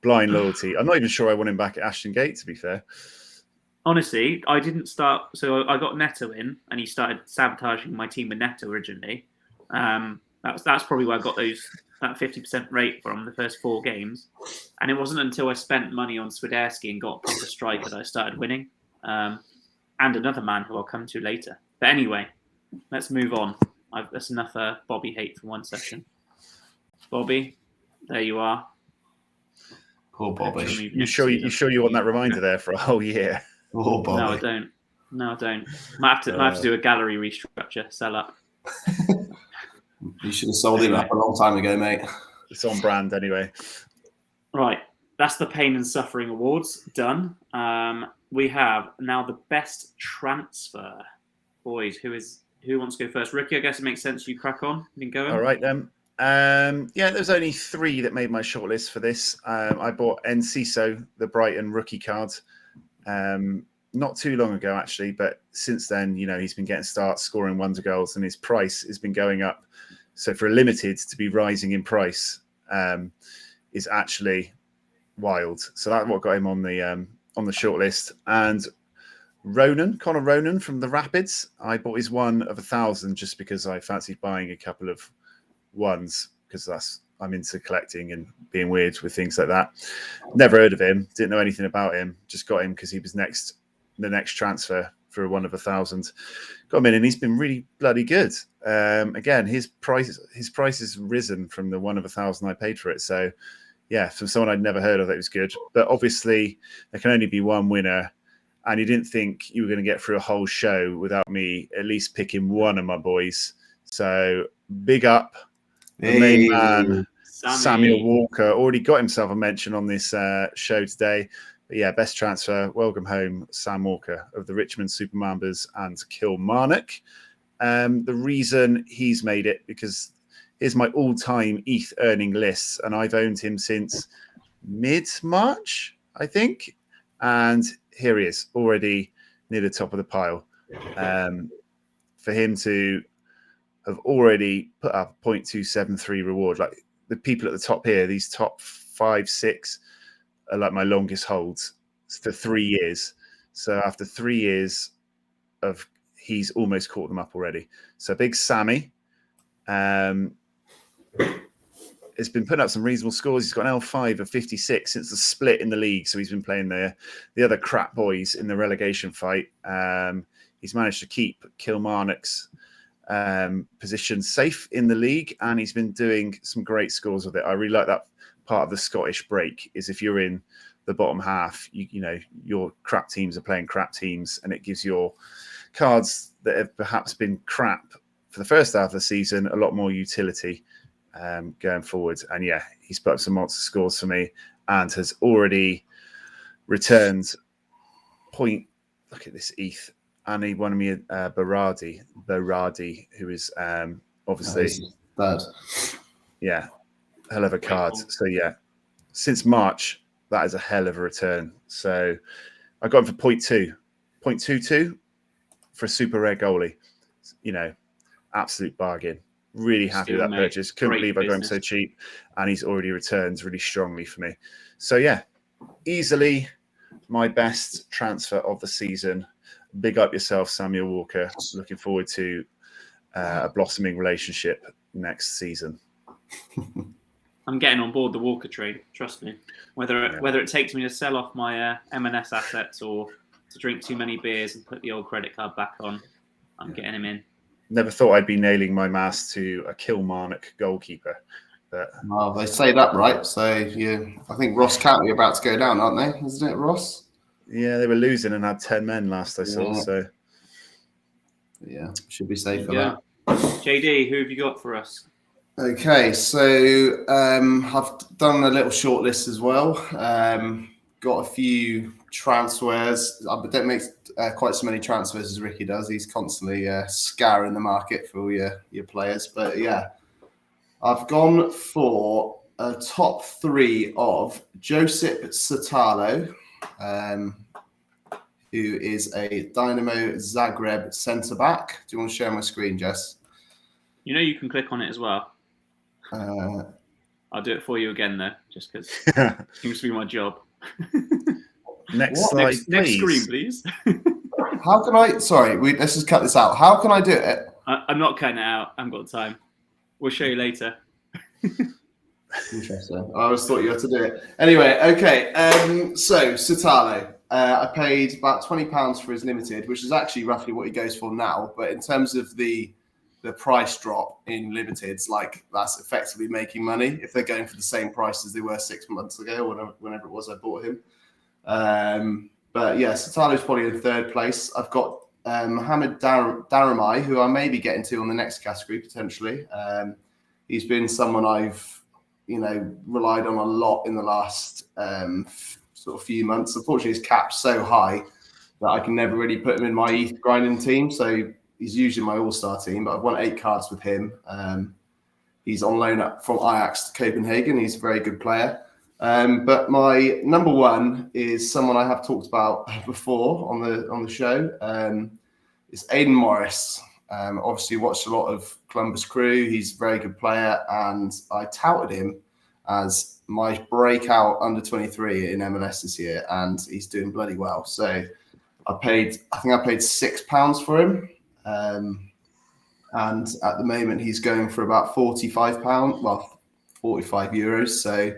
Blind loyalty. I'm not even sure I want him back at Ashton Gate, to be fair. Honestly, I didn't start. So I got Neto in, and he started sabotaging my team with Neto originally. That's probably where I got that 50% rate from the first 4 games. And it wasn't until I spent money on Swiderski and got a proper striker that I started winning. And another man who I'll come to later. But anyway, let's move on. That's enough Bobby hate for one session. Bobby, there you are. Poor Bobby. You sure you want that reminder there for a whole year? Oh, Bobby. No, I don't. Might have to do a gallery restructure, sell up. You should have sold him up a long time ago, mate. It's on brand anyway. Right. That's the Pain and Suffering Awards done. We have now the best transfer. Boys, who wants to go first? Ricky, I guess it makes sense you crack on. You can go in. All right, then. There's only 3 that made my shortlist for this. I bought Enciso, the Brighton rookie card, not too long ago, actually. But since then, he's been getting starts, scoring wonder goals, and his price has been going up. So for a limited to be rising in price is actually wild. So that's what got him on the shortlist. And Connor Ronan from the Rapids. I bought his 1 of 1,000 just because I fancied buying a couple of ones because I'm into collecting and being weird with things like that. Never heard of him, didn't know anything about him, just got him because he was the next transfer for a 1 of 1,000. Got him in and he's been really bloody good. Again, his price has risen from the 1 of 1,000 I paid for it. So yeah, from someone I'd never heard of, that was good. But obviously there can only be one winner. And you didn't think you were going to get through a whole show without me at least picking one of my boys. So big up the main man, Samuel Walker. Already got himself a mention on this show today. But yeah, best transfer. Welcome home, Sam Walker of the Richmond Super Mambas and Kilmarnock. The reason he's made it, because here's my all-time ETH earning lists, and I've owned him since mid-March, I think. And here he is, already near the top of the pile. For him to have already put up 0.273 reward, like the people at the top here, these top 5, 6 are like my longest holds for 3 years. So after 3 years he's almost caught them up already. So big Sammy. Has been putting up some reasonable scores. He's got an L5 of 56 since the split in the league. So he's been playing the other crap boys in the relegation fight. He's managed to keep Kilmarnock's positioned safe in the league, and he's been doing some great scores with it. I really like that part of the Scottish break, is if you're in the bottom half, you know, your crap teams are playing crap teams, and it gives your cards that have perhaps been crap for the first half of the season a lot more utility going forward. And yeah, he's put up some monster scores for me and has already returned point. Look at this ETH. And he won me Berardi, who is obviously bad. Yeah, hell of a card. So yeah, since March, that is a hell of a return. So I got him for 0.22 for a super rare goalie. You know, absolute bargain. Really happy with that purchase. Couldn't believe I got him so cheap, and he's already returned really strongly for me. So yeah, easily my best transfer of the season. Big up yourself, Samuel Walker. Looking forward to a blossoming relationship next season. I'm getting on board the Walker trade. Trust me. Whether it takes me to sell off my M&S assets or to drink too many beers and put the old credit card back on, I'm getting him in. Never thought I'd be nailing my mask to a Kilmarnock goalkeeper. But well, they say that, right? So I think Ross County are about to go down, aren't they? Isn't it, Ross? Yeah, they were losing and had 10 men last I saw. So yeah, should be safe for that. JD, who have you got for us? Okay, so I've done a little short list as well. Got a few transfers. I don't make quite so many transfers as Ricky does. He's constantly scouring the market for all your players. But yeah, I've gone for a top 3 of Josip Satalo, who is a Dynamo Zagreb centre-back. Do you want to share my screen, Jess? You know you can click on it as well. I'll do it for you again, though, just because it seems to be my job. Next slide, next screen, please. How can I... Sorry, let's just cut this out. How can I do it? I'm not cutting it out. I haven't got time. We'll show you later. Interesting. I always thought you had to do it. Anyway, okay. So, Satalo. I paid about £20 for his limited, which is actually roughly what he goes for now. But in terms of the price drop in limiteds, like that's effectively making money if they're going for the same price as they were 6 months ago, or whenever it was I bought him. But yeah, Satalo's probably in 3rd place. I've got Mohamed Daramai, who I may be getting to on the next category potentially. He's been someone I've relied on a lot in the last sort of few months. Unfortunately, his cap's so high that I can never really put him in my ETH grinding team. So he's usually my all-star team, but I've won 8 cards with him. He's on loan from Ajax to Copenhagen. He's a very good player. But my number 1 is someone I have talked about before on the show. It's Aidan Morris. Obviously watched a lot of Columbus Crew. He's a very good player, and I touted him as my breakout under 23 in MLS this year, and he's doing bloody well. So I think I paid £6 for him. And at the moment he's going for about £45, well, €45. So,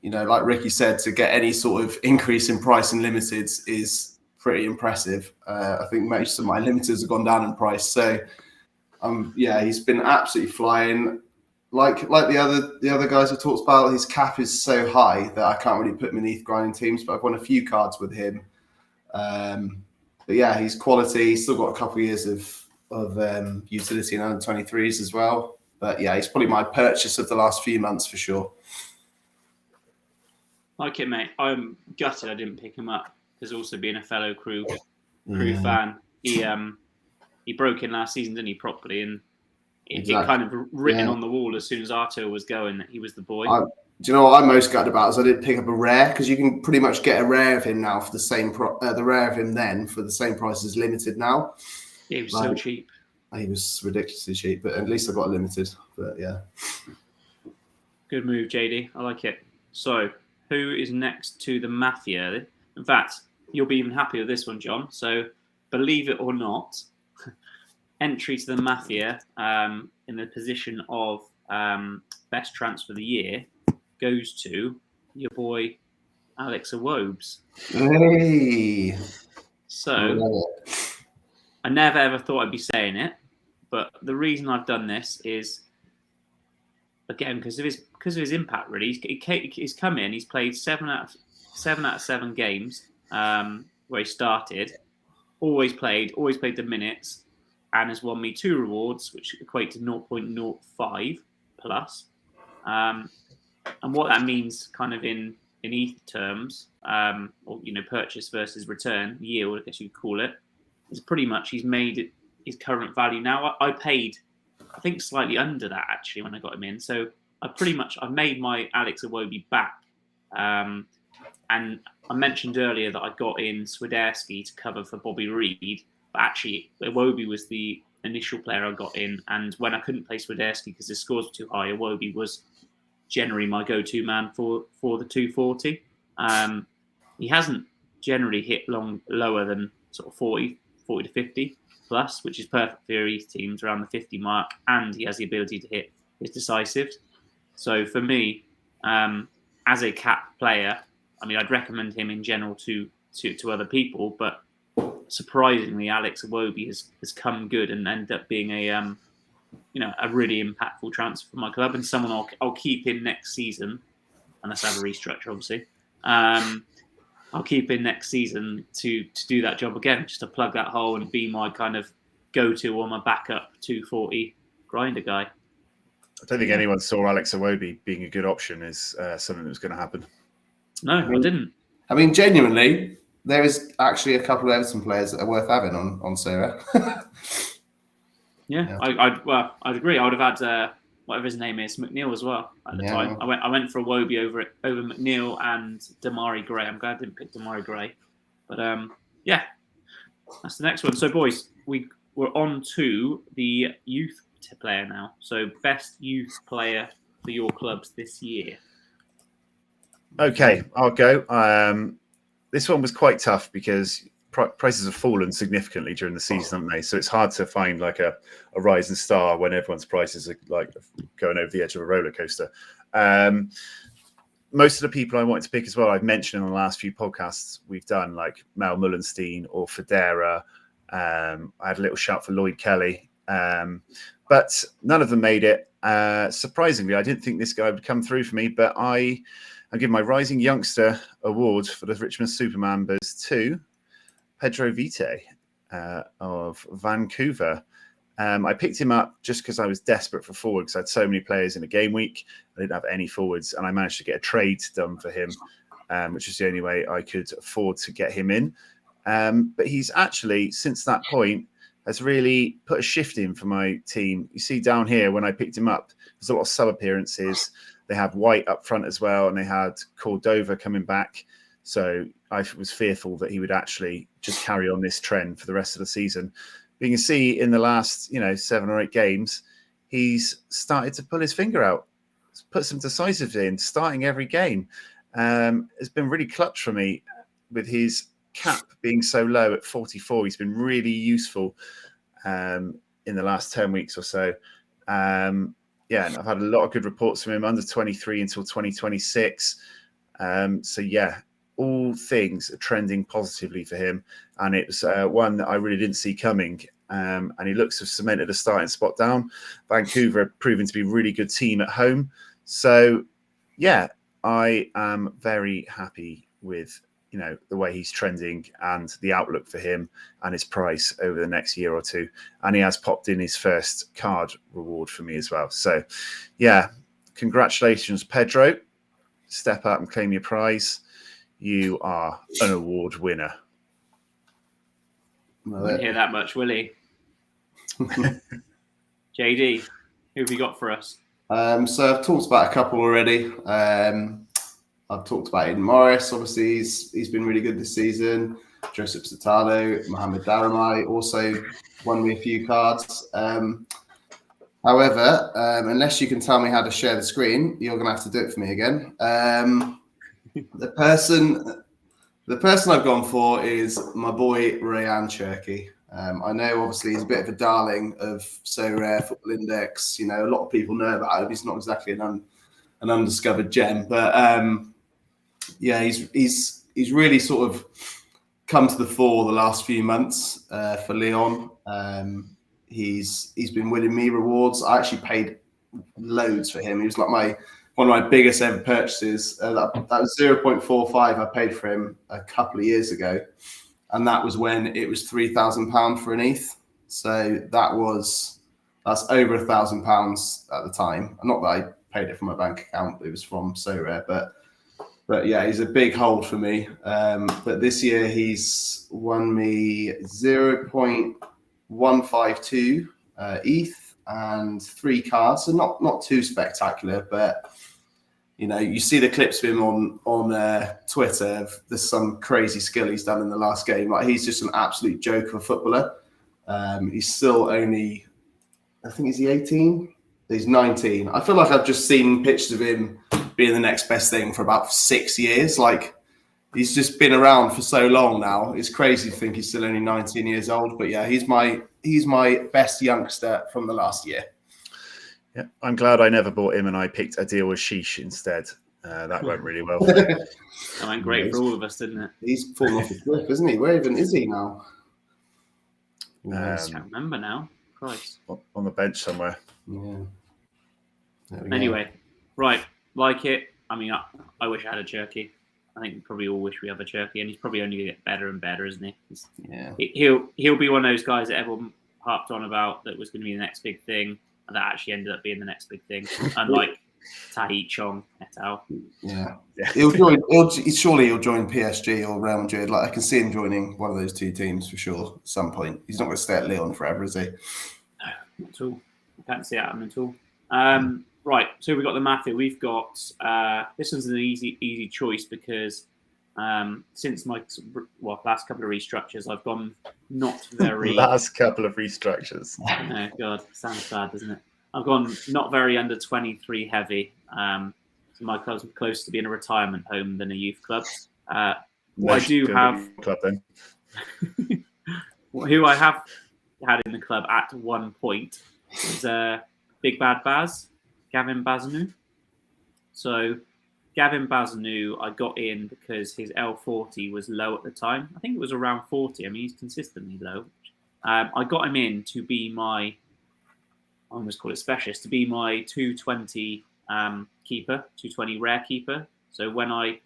like Ricky said, to get any sort of increase in price in limiteds is pretty impressive. I think most of my limiteds have gone down in price. So, he's been absolutely flying. Like the other guys we talked about, his cap is so high that I can't really put him in ETH grinding teams. But I've won a few cards with him. But yeah, he's quality. He's still got a couple of years of utility in under 23s as well. But yeah, he's probably my purchase of the last few months for sure. Like it, mate. I'm gutted I didn't pick him up. Because also being a fellow crew fan, he broke in last season, didn't he, properly? And it kind of written on the wall as soon as Arto was going that he was the boy. Do you know what I'm most gutted about is I didn't pick up a rare, because you can pretty much get a rare of him now for the same the rare of him then for the same price as limited now. Yeah, he was so cheap. He was ridiculously cheap, but at least I got a limited. But yeah, good move, JD. I like it. So, who is next to the Mafia? In fact, you'll be even happier with this one, John. So, believe it or not, entry to the Mafia in the position of best transfer of the year goes to your boy Alex Iwobes. Hey. So I never ever thought I'd be saying it, But the reason I've done this is, again, because of his impact. Really, he's come in. He's played 7 games where he started. Always played the minutes, and has won me 2 rewards, which equate to 0.05 plus. And what that means, kind of in ETH terms, or purchase versus return yield, I guess you'd call it, is pretty much he's made his current value. Now I paid, I think, slightly under that actually when I got him in. So I've made my Alex Iwobi back. And I mentioned earlier that I got in Swiderski to cover for Bobby Reed, but actually Iwobi was the initial player I got in. And when I couldn't play Swiderski because his scores were too high, Iwobi was generally my go-to man for the 240. He hasn't generally hit lower than sort of 40 to 50 plus, which is perfect for ETH teams around the 50 mark, and he has the ability to hit his decisives. So for me, as a cap player, I mean, I'd recommend him in general to other people, but surprisingly, Alex Iwobi has come good and ended up being a really impactful transfer for my club, and someone I'll keep in next season, unless I have a restructure, obviously. I'll keep in next season to do that job again, just to plug that hole and be my kind of go-to or my backup 240 grinder guy. I don't think anyone saw Alex Iwobi being a good option as something that was going to happen. No, I didn't. I mean, genuinely, there is actually a couple of Everton players that are worth having on Sorare. Yeah. I'd agree. I would have had whatever his name is, McNeil as well at the time. I went for Iwobi over McNeil and Damari Gray. I'm glad I didn't pick Damari Gray, but that's the next one. So boys, we're on to the youth player now. So best youth player for your clubs this year. Okay, I'll go. This one was quite tough because prices have fallen significantly during the season, haven't they? So it's hard to find like a rising star when everyone's prices are like going over the edge of a roller coaster. Most of the people I wanted to pick as well, I've mentioned in the last few podcasts we've done, like Mel Mullenstein or Federa. I had a little shout for Lloyd Kelly, but none of them made it. Surprisingly, I didn't think this guy would come through for me, but I give my Rising Youngster award for the Richmond Supermambas to Pedro Vite of Vancouver. I picked him up just because I was desperate for forwards. I had so many players in a game week. I didn't have any forwards, and I managed to get a trade done for him, which is the only way I could afford to get him in. But he's actually, since that point, has really put a shift in for my team. You see down here, when I picked him up, there's a lot of sub appearances. They have White up front as well, and they had Cordova coming back. So I was fearful that he would actually just carry on this trend for the rest of the season. But you can see in the last, 7 or 8 games, he's started to pull his finger out, put some decisives in, starting every game. It's been really clutch for me with his cap being so low at 44. He's been really useful in the last 10 weeks or so. And I've had a lot of good reports from him, under 23 until 2026. All things are trending positively for him. And it's one that I really didn't see coming. And he looks to have cemented a starting spot down. Vancouver have proven to be a really good team at home. So, I am very happy with, the way he's trending and the outlook for him and his price over the next year or two. And he has popped in his first card reward for me as well. So, congratulations, Pedro. Step up and claim your prize. You are an award winner. Wouldn't hear that much, will he? JD, who have you got for us? So I've talked about a couple already. I've talked about Aiden Morris. Obviously, he's been really good this season. Joseph Satalo, Mohamed Daramai also won me a few cards. However, unless you can tell me how to share the screen, you're going to have to do it for me again. The person I've gone for is my boy Rayan Cherki. I know, obviously, he's a bit of a darling of Sorare, Football Index. A lot of people know about him. He's not exactly an undiscovered gem, but he's really sort of come to the fore the last few months for Lyon. he's been winning me rewards. I actually paid loads for him. He was like one of my biggest ever purchases. That was 0.45 I paid for him a couple of years ago, and that was when it was £3,000 for an ETH. So that's over £1,000 at the time. Not that I paid it from my bank account; it was from Sorare. But yeah, he's a big hold for me. But this year he's won me 0.152 ETH and 3 cards. So not too spectacular, but you see the clips of him on Twitter. There's some crazy skill he's done in the last game. Like, he's just an absolute joke of a footballer. He's still only, I think, is he 18? He's 19. I feel like I've just seen pictures of him being the next best thing for about 6 years. Like, he's just been around for so long now. It's crazy to think he's still only 19 years old. But yeah, he's my best youngster from the last year. Yeah, I'm glad I never bought him and I picked a deal with Sheesh instead. That went really well for me. That went great for all of us, didn't it? He's fallen off his cliff, isn't he? Where even is he now? I can't remember now. Christ. On the bench somewhere. Yeah. Anyway, right. Like it. I mean, I wish I had a Cherky. I think we probably all wish we have a Cherky, and he's probably only going to get better and better, isn't he? He'll be one of those guys that everyone harped on about that was going to be the next big thing, and that actually ended up being the next big thing. Unlike Tahi Chong et al. Yeah. Surely he'll join PSG or Real Madrid. Like, I can see him joining one of those two teams for sure at some point. He's not going to stay at Lyon forever, is he? No, not at all. I can't see it happening at all. Right, so we've got the Matthew. We've got this one's an easy choice because since my last couple of restructures, I've gone not very last couple of restructures. Oh God, sounds bad, doesn't it? I've gone not very under 23 heavy. So my club's closer to being a retirement home than a youth club. I do have club then. who I have had in the club at one point is Big Bad Baz. Gavin Bazanu. So Gavin Bazanu, I got in because his L40 was low at the time. I think it was around 40. I mean, he's consistently low. I got him in to be my, I almost call it specialist, to be my 220 keeper, 220 rare keeper. So when I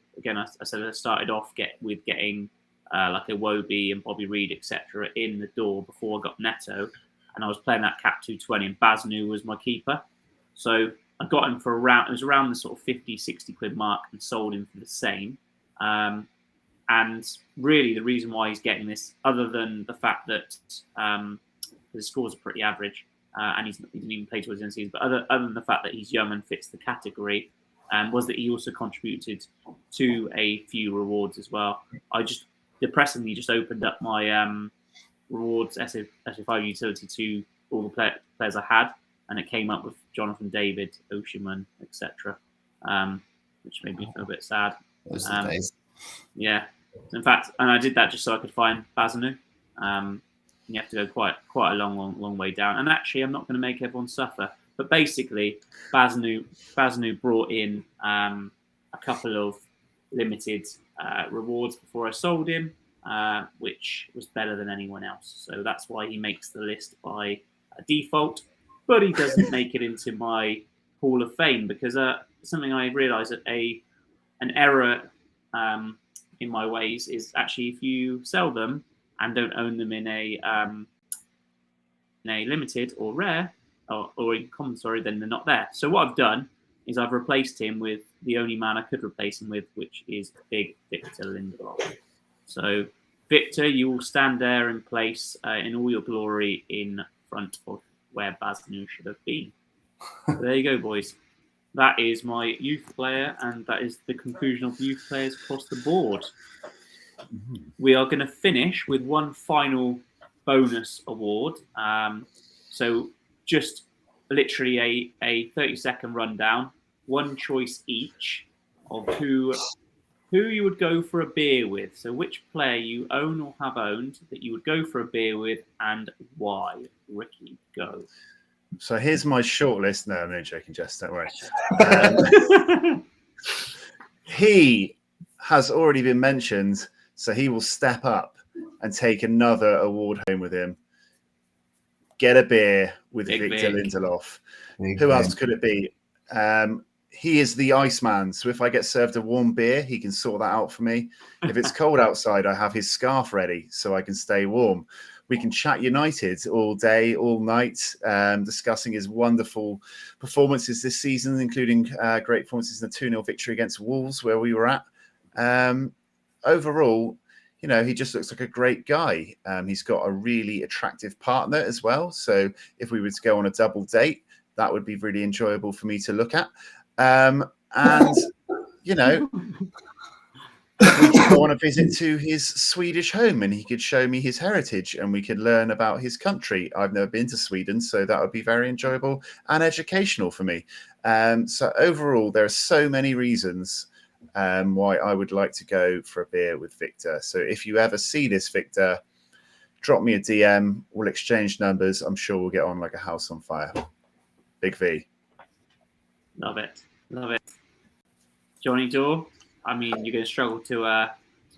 said I started off with getting like a Wobie and Bobby Reed, etc. in the door before I got Neto, and I was playing that cap 220 and Bazanu was my keeper. So I got him for it was around the sort of 50, 60 quid mark and sold him for the same. And really the reason why he's getting this, other than the fact that his scores are pretty average and he didn't even play towards the end of the season, but other than the fact that he's young and fits the category, was that he also contributed to a few rewards as well. I just depressingly just opened up my rewards SF5 utility to all the players I had, and it came up with Jonathan David, Oshiman, etc., which made me feel a bit sad. Those are the days. Yeah. In fact, and I did that just so I could find Bazanu. You have to go quite a long way down. And actually, I'm not going to make everyone suffer. But basically, Bazanu brought in a couple of limited rewards before I sold him, which was better than anyone else. So that's why he makes the list by default. But he doesn't make it into my Hall of Fame because something I realised that an error in my ways is actually if you sell them and don't own them in a limited or rare or in common, then they're not there. So what I've done is I've replaced him with the only man I could replace him with, which is Big Victor Lindelof. So Victor, you will stand there in place in all your glory in front of where Bazanu should have been. So there you go, boys. That is my youth player, and that is the conclusion of youth players across the board. We are going to finish with one final bonus award. So just literally a 30-second rundown, one choice each of who you would go for a beer with. So which player you own or have owned that you would go for a beer with and why. Ricky, go. So here's my short list. No, I'm only joking, Jess, don't worry. He has already been mentioned, so he will step up and take another award home with him. get a beer with Big Victor Vic. Lindelof. Big Who Vic. else could it be? He is the Iceman. So if I get served a warm beer, he can sort that out for me. If it's cold outside, I have his scarf ready so I can stay warm. We can chat United all day, all night, discussing his wonderful performances this season, including great performances in the 2-0 victory against Wolves, where we were at. Overall, you know, he just looks like a great guy. He's got a really attractive partner as well. So if we were to go on a double date, that would be really enjoyable for me to look at. And, you know, we could go on a visit to his Swedish home and he could show me his heritage and we could learn about his country. I've never been to Sweden, so that would be very enjoyable and educational for me. So overall, there are so many reasons why I would like to go for a beer with Victor. So if you ever see this, Victor, drop me a DM. We'll exchange numbers. I'm sure we'll get on like a house on fire. Big V. Love it. Love it. Johnny Dore, I mean, you're going to struggle to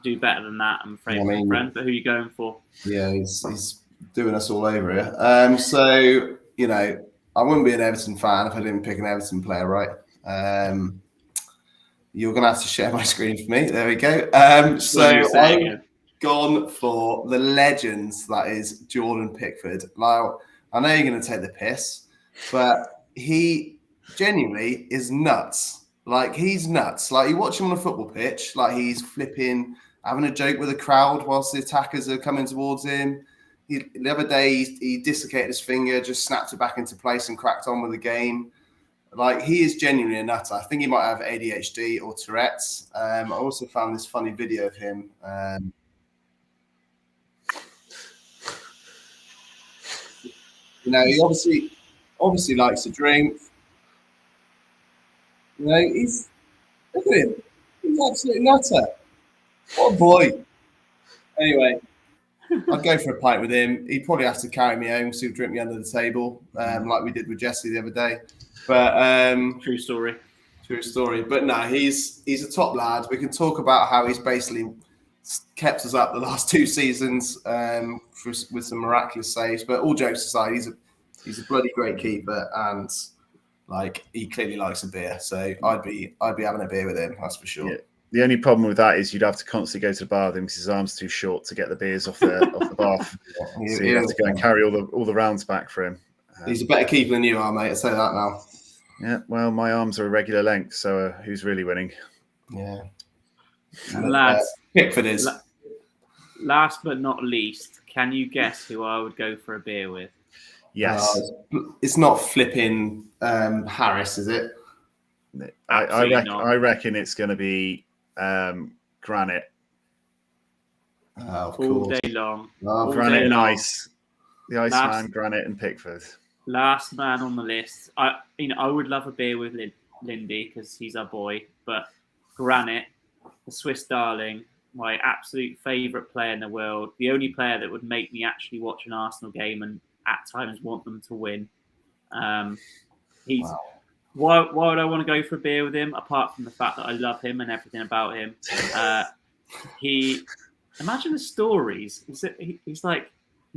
do better than that, I'm afraid, my friend. But who are you going for? Yeah, he's doing us all over here. So, you know, I wouldn't be an Everton fan if I didn't pick an Everton player, right? You're going to have to share my screen for me. There we go. So I've gone for the legends, that is Jordan Pickford. Now, I know you're going to take the piss, but he genuinely is nuts. Like, he's nuts. Like, you watch him on a football pitch, like he's flipping, having a joke with the crowd whilst the attackers are coming towards him. The other day, he dislocated his finger, just snapped it back into place and cracked on with the game. Like, he is genuinely a nutter. I think he might have ADHD or Tourette's. I also found this funny video of him. You know, he obviously likes to drink. You know, look at him. He's an absolute nutter. What a boy. Anyway, I'd go for a pint with him. He'd probably have to carry me home, so he'd drink me under the table, like we did with Jesse the other day. But true story. True story. But no, he's a top lad. We can talk about how he's basically kept us up the last 2 seasons with some miraculous saves. But all jokes aside, he's a bloody great keeper, and like, he clearly likes a beer. So I'd be having a beer with him, that's for sure. Yeah. The only problem with that is you'd have to constantly go to the bar with him because his arm's too short to get the beers off the bath. So you have to go and carry all the rounds back for him. He's a better keeper than you are, mate. I'll say that now. Yeah, well, my arms are a regular length, so who's really winning? Yeah. Lads, Pickford is. Last but not least, can you guess who I would go for a beer with? Yes. It's not flipping Harris, is it? I reckon it's going to be Granite. Of all course. day long. Granite and Ice. The Iceman, Granite and Pickford. Last man on the list. I would love a beer with Lindy because he's our boy, but Granite, the Swiss darling, my absolute favourite player in the world, the only player that would make me actually watch an Arsenal game and at times want them to win. Why would I want to go for a beer with him, apart from the fact that I love him and everything about him? Imagine the stories. He's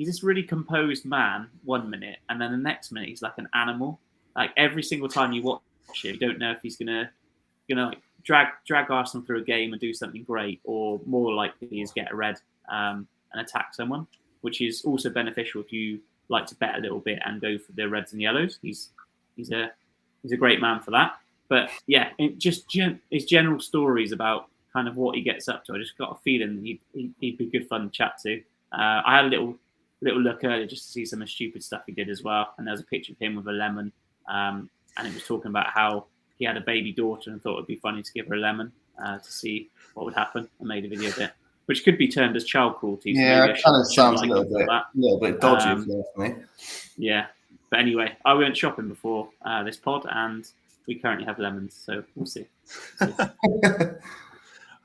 this really composed man 1 minute, and then the next minute he's like an animal. Like, every single time you watch him, you don't know if he's gonna like drag Arsenal through a game and do something great, or more likely is get a red and attack someone, which is also beneficial if you like to bet a little bit and go for the reds and yellows. He's a great man for that. But yeah, his general stories about kind of what he gets up to, I just got a feeling he'd be good fun to chat to. I had a little look earlier just to see some of the stupid stuff he did as well, and there was a picture of him with a lemon, and it was talking about how he had a baby daughter and thought it'd be funny to give her a lemon to see what would happen, and made a video of it, which could be termed as child cruelty. So yeah, it kind of sounds a little bit dodgy for me. Yeah, but anyway, I went shopping before this pod, and we currently have lemons, so we'll see. I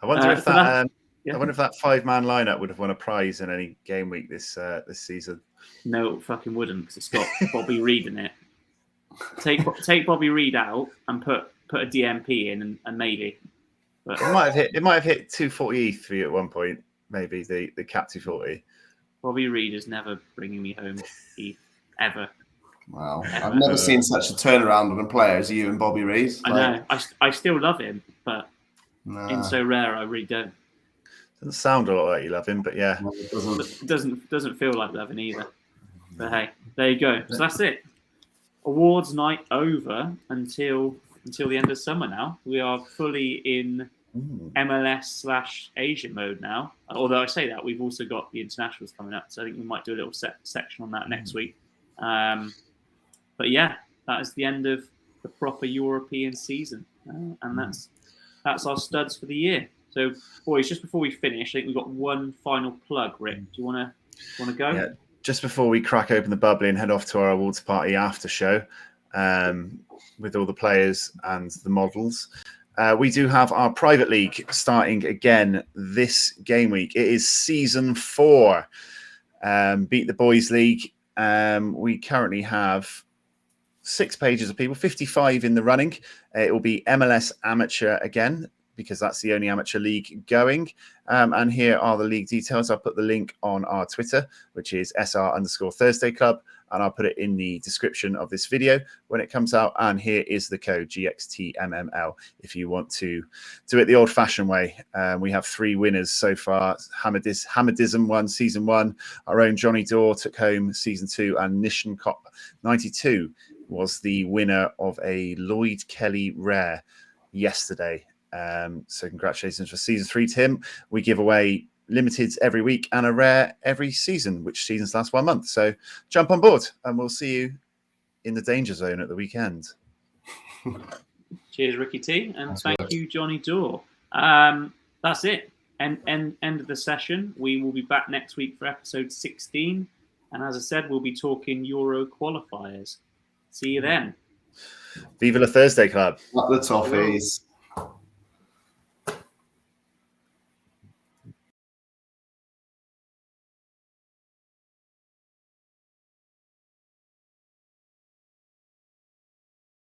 wonder if that 5-man lineup would have won a prize in any game week this season. No, fucking wouldn't, because it's got Bobby Reid in it. Take Bobby Reid out and put a DMP in, and maybe. But it might have hit 240 ETH for you at one point. Maybe the cap 240. Bobby Reid is never bringing me home ETH. ever. Wow, I've never seen such a turnaround on a player as you and Bobby Rees. I know. I still love him, but in Sorare, I really don't. Doesn't sound a lot like you love him, but yeah, it doesn't feel like loving either. But hey, there you go. So that's it. Awards night over until the end of summer. Now we are fully in MLS/Asian mode now. Although I say that, we've also got the internationals coming up, so I think we might do a little section on that next week. But yeah, that is the end of the proper European season, and that's our studs for the year. So, boys, just before we finish, I think we've got one final plug. Rick, do you want to go? Yeah. Just before we crack open the bubbly and head off to our awards party after show, with all the players and the models, we do have our private league starting again this game week. It is season 4. Beat the Boys League. We currently have 6 pages of people, 55 in the running. It will be MLS Amateur again, because that's the only amateur league going. And here are the league details. I'll put the link on our Twitter, which is SR_Thursday Club. And I'll put it in the description of this video when it comes out. And here is the code GXTMML if you want to do it the old-fashioned way. We have 3 winners so far. Hamadism won season 1. Our own Johnny Dorr took home season 2. And Nishan Cop 92 was the winner of a Lloyd Kelly rare yesterday. So congratulations for season 3 to him. We give away limiteds every week and a rare every season, which seasons last 1 month. So jump on board and we'll see you in the danger zone at the weekend. Cheers, Ricky T. And thank you, Johnny Dorr. That's it. End of the session. We will be back next week for episode 16. And as I said, we'll be talking Euro qualifiers. See you then. Viva la Thursday Club. Up the toffees.